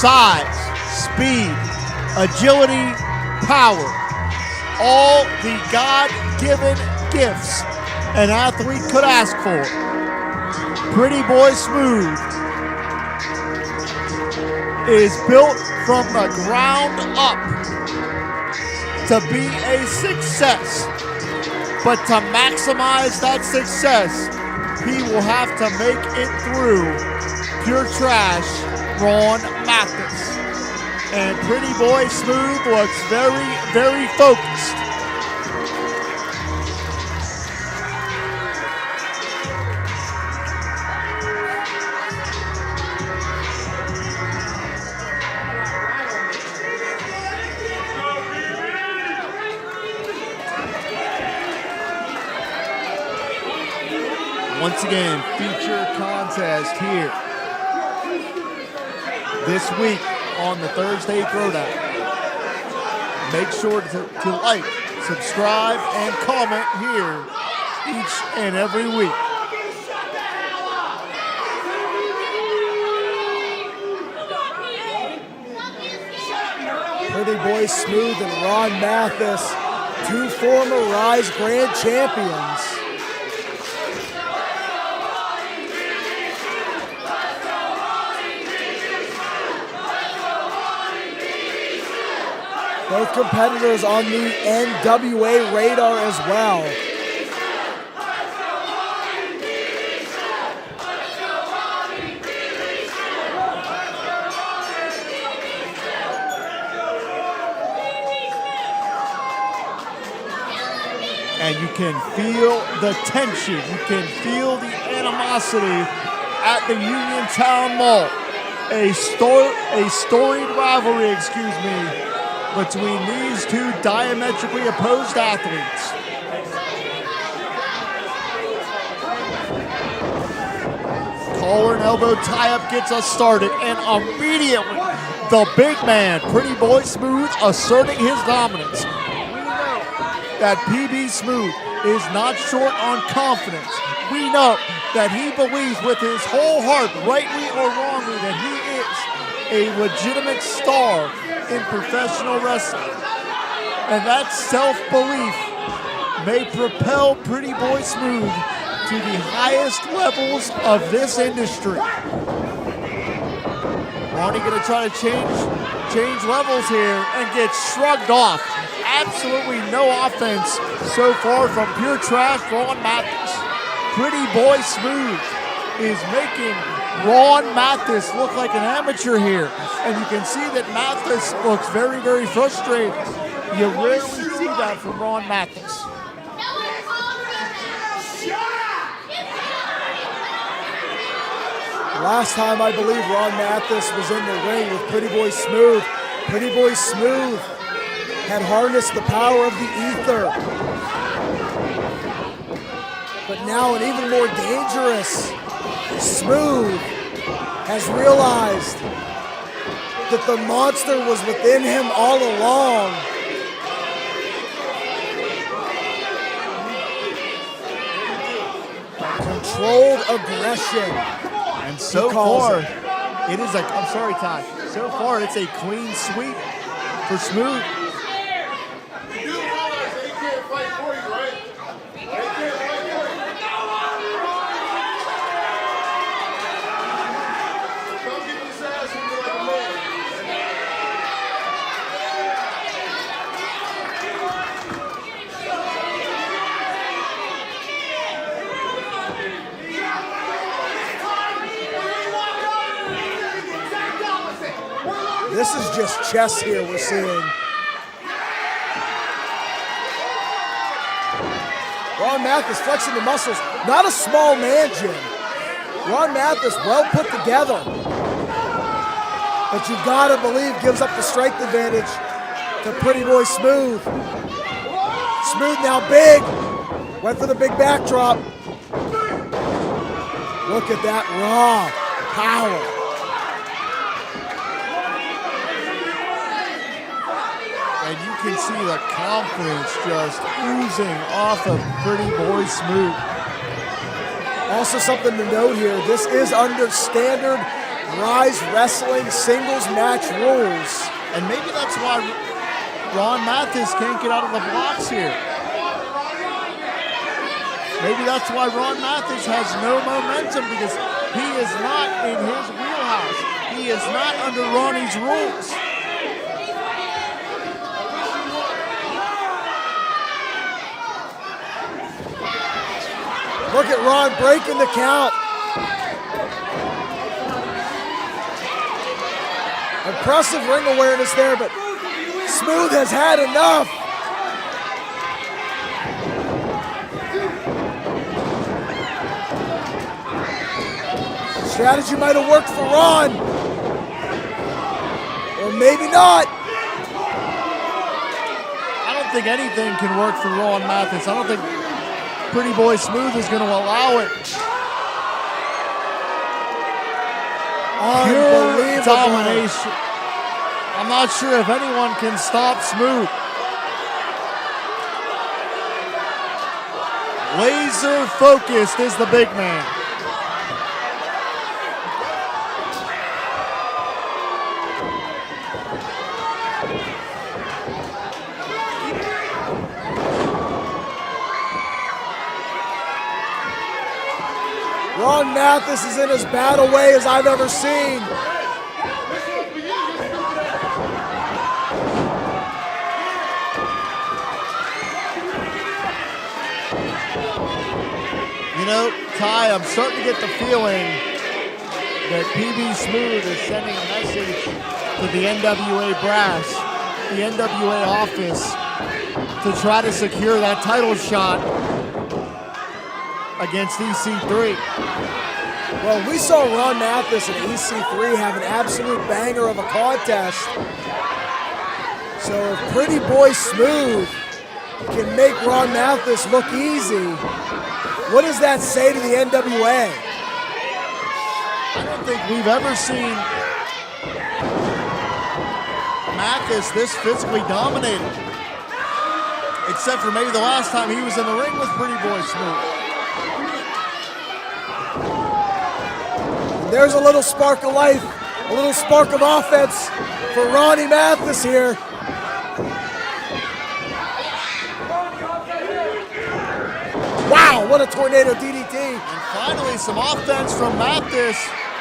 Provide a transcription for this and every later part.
size, speed, agility, power. All the God-given gifts an athlete could ask for. Pretty Boy Smooth is built from the ground up to be a success. But to maximize that success, he will have to make it through pure trash Ron Mathis. And Pretty Boy Smooth looks very, very focused. Once again, feature contest here this week on the Thursday Throwdown. Make sure to like, subscribe, and comment here each and every week. Pretty Boy Smooth and Ron Mathis, two former Rise Grand Champions. Both competitors on the NWA radar as well. And you can feel the tension, you can feel the animosity at the Uniontown Mall. A storied rivalry, between these two diametrically opposed athletes. Collar and elbow tie-up gets us started, and immediately the big man, Pretty Boy Smooth, asserting his dominance. We know that PB Smooth is not short on confidence. We know that he believes with his whole heart, rightly or wrongly, that he is a legitimate star in professional wrestling. And that self-belief may propel Pretty Boy Smooth to the highest levels of this industry. Ronnie gonna try to change levels here and get shrugged off. Absolutely no offense so far from pure trash Ron Mathis. Pretty Boy Smooth is making Ron Mathis look like an amateur here. And you can see that Mathis looks very, very frustrated. You rarely see that from Ron Mathis. Last time I believe Ron Mathis was in the ring with Pretty Boy Smooth. Pretty Boy Smooth had harnessed the power of the ether. But now an even more dangerous Smooth has realized that the monster was within him all along. Controlled aggression. And so far, it is a, I'm sorry, Ty. So far, it's a clean sweep for Smooth. This is just chess here we're seeing. Ron Mathis flexing the muscles. Not a small man, Jim. Ron Mathis well put together. But you gotta believe gives up the strength advantage to Pretty Boy Smooth. Smooth now big. Went for the big backdrop. Look at that raw power. And you can see the confidence just oozing off of Pretty Boy Smooth. Also something to note here, this is under standard Rise Wrestling singles match rules. And maybe that's why Ron Mathis can't get out of the blocks here. Maybe that's why Ron Mathis has no momentum, because he is not in his wheelhouse. He is not under Ronnie's rules. Look at Ron breaking the count. Impressive ring awareness there, but Smooth has had enough. Strategy might have worked for Ron, or maybe not. I don't think anything can work for Ron Mathis. I don't think Pretty Boy Smooth is going to allow it. Pure domination. I'm not sure if anyone can stop Smooth. Laser focused is the big man. Ron Mathis is in as bad a way as I've ever seen. You know, Ty, I'm starting to get the feeling that PB Smooth is sending a message to the NWA brass, the NWA office, to try to secure that title shot against EC3. Well, we saw Ron Mathis and EC3 have an absolute banger of a contest. So if Pretty Boy Smooth can make Ron Mathis look easy, what does that say to the NWA? I don't think we've ever seen Mathis this physically dominated, except for maybe the last time he was in the ring with Pretty Boy Smooth. There's a little spark of life, a little spark of offense for Ronnie Mathis here. Wow, what a tornado DDT. And finally some offense from Mathis,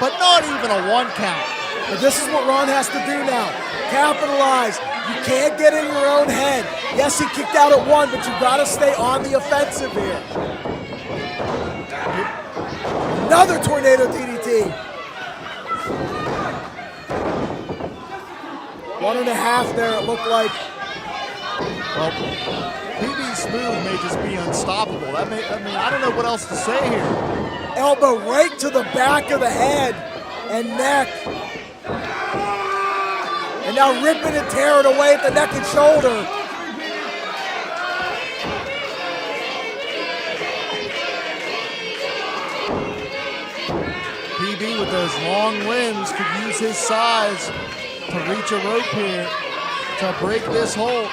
but not even a 1 count. But this is what Ron has to do now. Capitalize. You can't get in your own head. Yes, he kicked out at 1, but you gotta stay on the offensive here. Another tornado DDT. 1.5 there, it looked like. Well, PB Smooth may just be unstoppable. I mean, I don't know what else to say here. Elbow right to the back of the head and neck. And now ripping and tearing away at the neck and shoulder. PB with those long limbs could use his size to reach a rope here to break this hold.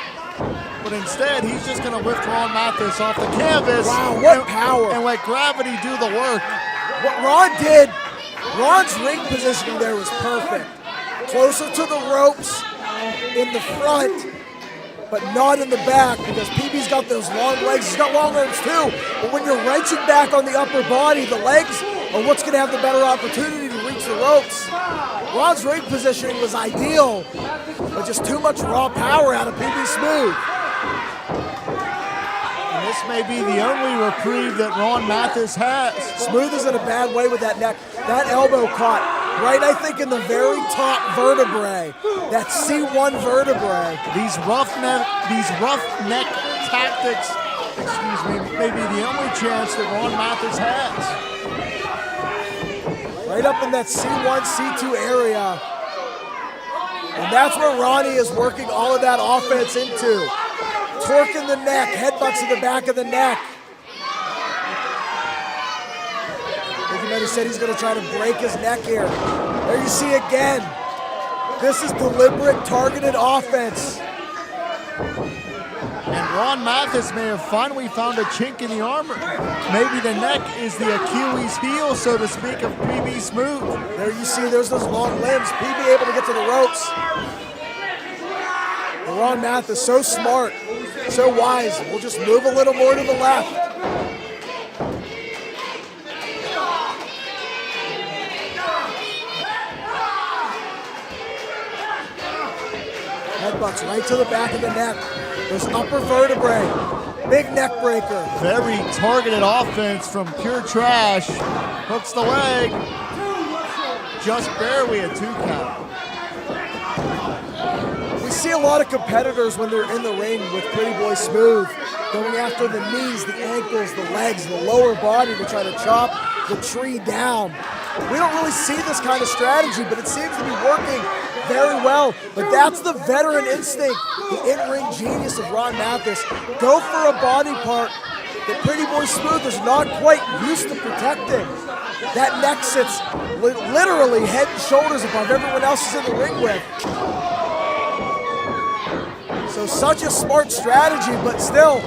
But instead, he's just going to lift Ron Mathis off the canvas. Wow, what power. And let gravity do the work. What Ron did, Ron's ring positioning there was perfect. Closer to the ropes in the front, but not in the back, because PB's got those long legs. He's got long arms too. But when you're wrenching back on the upper body, the legs are what's going to have the better opportunity to reach the ropes. Ron's ring positioning was ideal, but just too much raw power out of PB Smooth. And this may be the only reprieve that Ron Mathis has. Smooth is in a bad way with that neck. That elbow caught right, I think, in the very top vertebrae, that C1 vertebrae. These roughneck tactics, excuse me, may be the only chance that Ron Mathis has. Right up in that C1, C2 area. And that's where Ronnie is working all of that offense into. Torquing the neck, headbutts to the back of the neck. He said he's going to try to break his neck here. There you see again. This is deliberate, targeted offense. And Ron Mathis may have finally found a chink in the armor. Maybe the neck is the Achilles heel, so to speak, of PB Smooth. There you see, there's those long limbs. PB able to get to the ropes. And Ron Mathis, so smart, so wise. We'll just move a little more to the left. Headbutts right to the back of the neck. Those upper vertebrae. Big neck breaker. Very targeted offense from Pure Trash. Hooks the leg. Just barely a 2 count. We see a lot of competitors when they're in the ring with Pretty Boy Smooth going after the knees, the ankles, the legs, the lower body to try to chop the tree down. We don't really see this kind of strategy, but it seems to be working very well. But that's the veteran instinct, the in-ring genius of Ron Mathis. Go for a body part that Pretty Boy Smooth is not quite used to protecting. That neck sits literally head and shoulders above everyone else is in the ring with. So such a smart strategy, but still,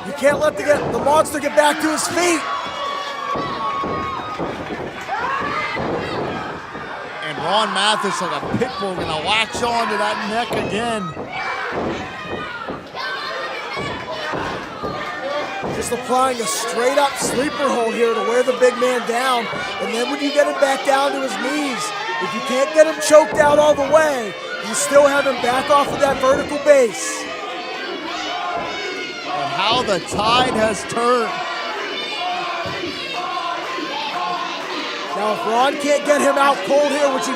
you can't let the monster get back to his feet. And Ron Mathis, like a pit bull, gonna latch on to that neck again. Just applying a straight up sleeper hold here to wear the big man down. And then when you get him back down to his knees, if you can't get him choked out all the way, you still have him back off of that vertical base. And how the tide has turned. Now if Ron can't get him out cold here, which he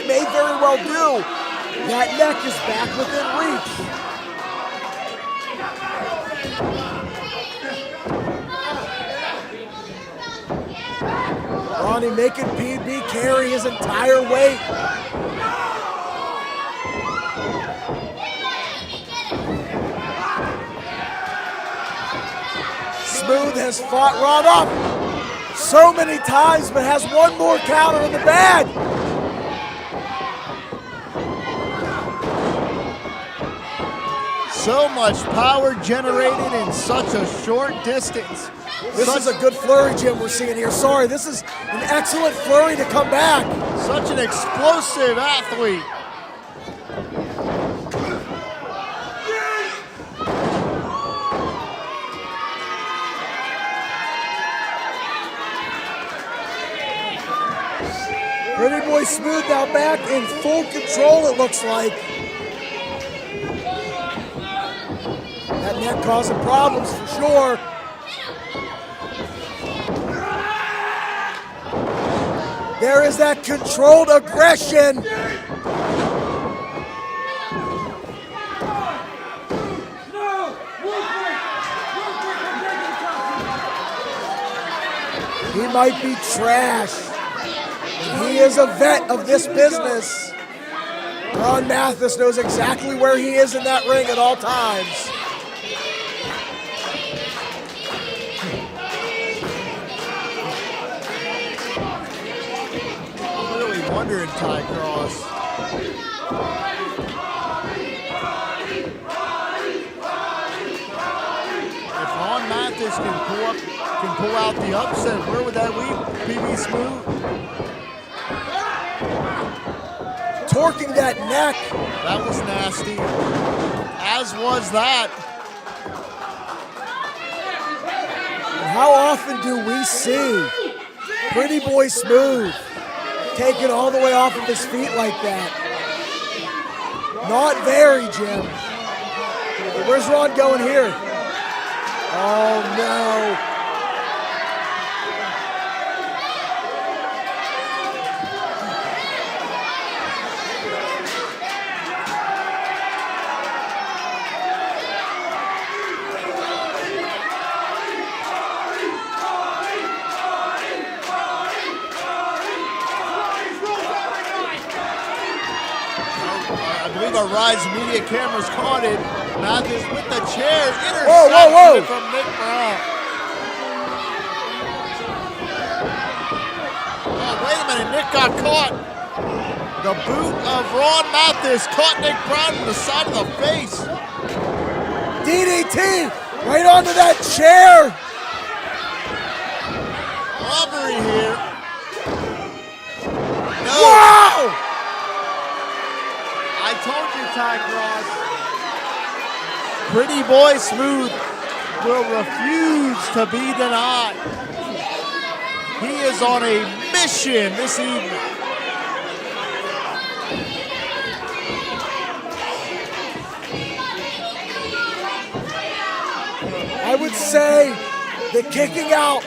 may very well do, that neck is back within reach. Ronnie making PB carry his entire weight. Smooth has fought Ron up so many times, but has one more counter in the bag. So much power generated in such a short distance. This is a good flurry, Jim, we're seeing here. Sorry, this is an excellent flurry to come back. Such an explosive athlete. Pretty Boy Smooth now back in full control, it looks like. That neck causing problems for sure. There is that controlled aggression. He might be trash. He is a vet of this business. Ron Mathis knows exactly where he is in that ring at all times. I'm really wondering, Ty Cross. If Ron Mathis can pull out the upset, where would that leave PB Smooth? Torquing that neck. That was nasty. As was that. And how often do we see Pretty Boy Smooth taken all the way off of his feet like that? Not very, Jim. But where's Ron going here? Oh no. I believe our Rise Media cameras caught it. Mathis with the chair, intercepted Whoa. from Nick Brown. Oh, wait a minute, Nick got caught. The boot of Ron Mathis caught Nick Brown in the side of the face. DDT DDT right onto that chair. Robbery here. No. Wow! I told you, Ty Cross. Pretty Boy Smooth will refuse to be denied. He is on a mission this evening. I would say the kicking out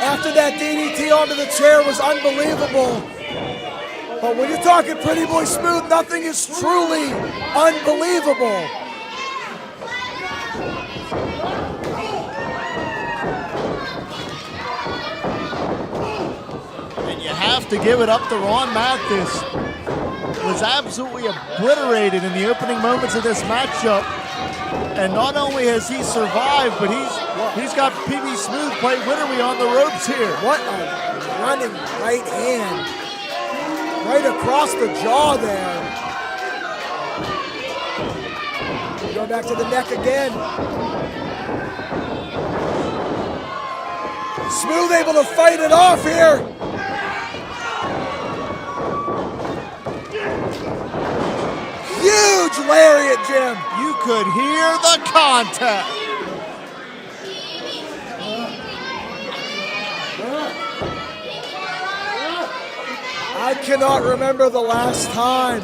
after that DDT onto the chair was unbelievable. But when you're talking Pretty Boy Smooth, nothing is truly unbelievable. And you have to give it up to Ron Mathis. Was absolutely obliterated in the opening moments of this matchup. And not only has he survived, but he's got PB Smooth quite literally on the ropes here. What a running right hand. Right across the jaw there. Going back to the neck again. Smooth able to fight it off here. Huge lariat, Jim. You could hear the contact. I cannot remember the last time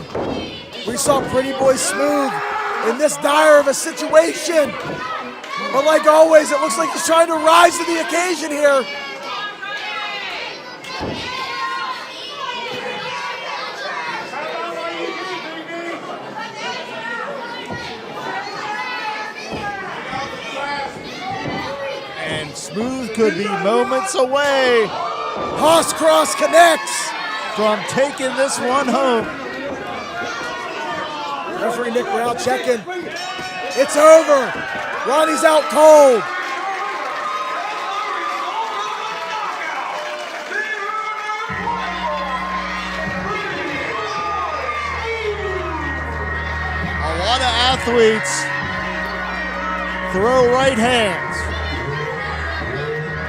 we saw Pretty Boy Smooth in this dire of a situation. But like always, it looks like he's trying to rise to the occasion here. And Smooth could be moments away Hoss Cross connects from taking this one home. Referee Nick Brown checking. It's over. Ronnie's out cold. A lot of athletes throw right hands.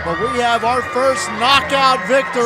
But we have our first knockout victory.